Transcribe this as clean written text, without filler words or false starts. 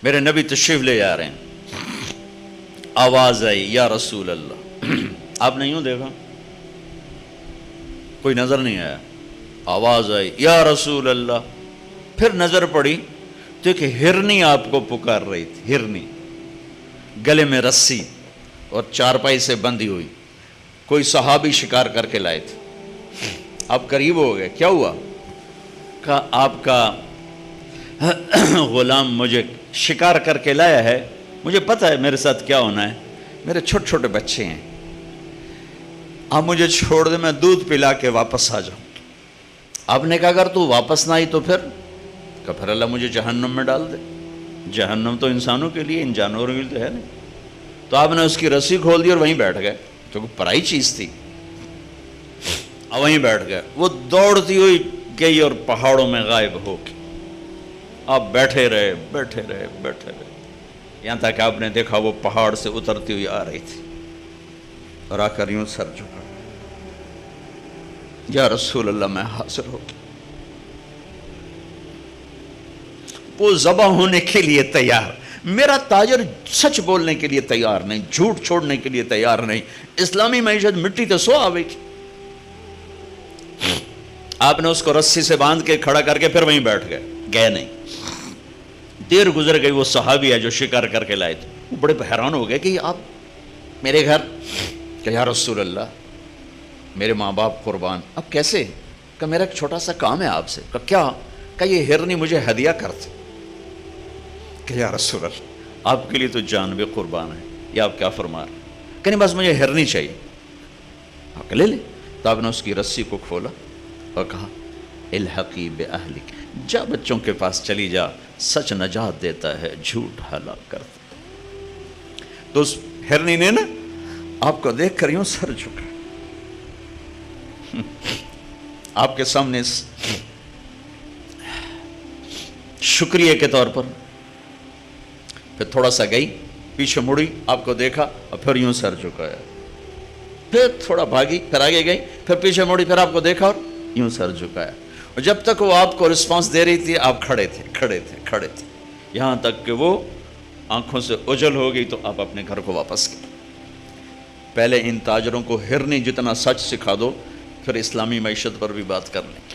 میرے نبی تشریف لے جا رہے ہیں، آواز آئی یا رسول اللہ، آپ نے یوں دیکھا، کوئی نظر نہیں آیا، آواز آئی یا رسول اللہ، پھر نظر پڑی تو ایک ہرنی آپ کو پکار رہی تھی، ہرنی گلے میں رسی اور چارپائی سے بندھی ہوئی، کوئی صحابی شکار کر کے لائے تھے۔ آپ قریب ہو گئے، کیا ہوا؟ کہا آپ کا غلام مجھے شکار کر کے لایا ہے، مجھے پتہ ہے میرے ساتھ کیا ہونا ہے، میرے چھوٹے چھوٹے بچے ہیں، آپ مجھے چھوڑ دیں، میں دودھ پلا کے واپس آ جاؤں۔ آپ نے کہا اگر تو واپس نہ آئی تو پھر اللہ مجھے جہنم میں ڈال دے، جہنم تو انسانوں کے لیے، ان جانوروں کے لیے تو ہے نہیں۔ تو آپ نے اس کی رسی کھول دی اور وہیں بیٹھ گئے، کیونکہ پرائی چیز تھی، وہیں بیٹھ گئے۔ وہ دوڑتی ہوئی گئی اور پہاڑوں میں غائب ہو گئی۔ آپ بیٹھے رہے بیٹھے رہے بیٹھے رہے، یہاں تک کہ آپ نے دیکھا وہ پہاڑ سے اترتی ہوئی آ رہی تھی اور آ کر یوں سر جھکا، یا رسول اللہ میں حاضر ہو گیا۔ وہ ذبح ہونے کے لیے تیار، میرا تاجر سچ بولنے کے لیے تیار نہیں، جھوٹ چھوڑنے کے لیے تیار نہیں، اسلامی معیشت مٹی تو سو آوے گی۔ آپ نے اس کو رسی سے باندھ کے کھڑا کر کے پھر وہیں بیٹھ گئے نہیں۔ دیر گزر گئی، وہ صحابی ہے جو شکار کر کے لائے تھے، وہ بڑے حیران ہو گئے کہ آپ میرے گھر، کہ یا رسول اللہ میرے ماں باپ قربان، اب کیسے؟ کہ میرا ایک چھوٹا سا کام ہے آپ سے۔ کہ کیا؟ کہ یہ ہرنی مجھے ہدیہ کرتے۔ کہ یا رسول اللہ آپ کے لیے تو جان بھی قربان ہے، یہ آپ کیا فرما رہے ہیں؟ کہ نہیں بس مجھے ہرنی چاہیے۔ آپ کہ لے لے۔ تو آپ نے اس کی رسی کو کھولا اور کہا الحقی باہلک، جا بچوں کے پاس چلی جا، سچ نجات دیتا ہے، جھوٹ ہلاک کرتا ہے۔ تو اس ہرنی نے نا آپ کو دیکھ کر یوں سر جھکا، آپ کے سامنے شکریہ کے طور پر، پھر تھوڑا سا گئی، پیچھے مڑی، آپ کو دیکھا اور پھر یوں سر جھکایا، پھر تھوڑا بھاگی، پھر آگے گئی، پھر پیچھے مڑی، پھر آپ کو دیکھا اور یوں سر جھکایا، اور جب تک وہ آپ کو رسپانس دے رہی تھی آپ کھڑے تھے، یہاں تک کہ وہ آنکھوں سے اوجھل ہو گئی تو آپ اپنے گھر کو واپس گئے۔ پہلے ان تاجروں کو ہرنی جتنا سچ سکھا دو، پھر اسلامی معیشت پر بھی بات کر لیں۔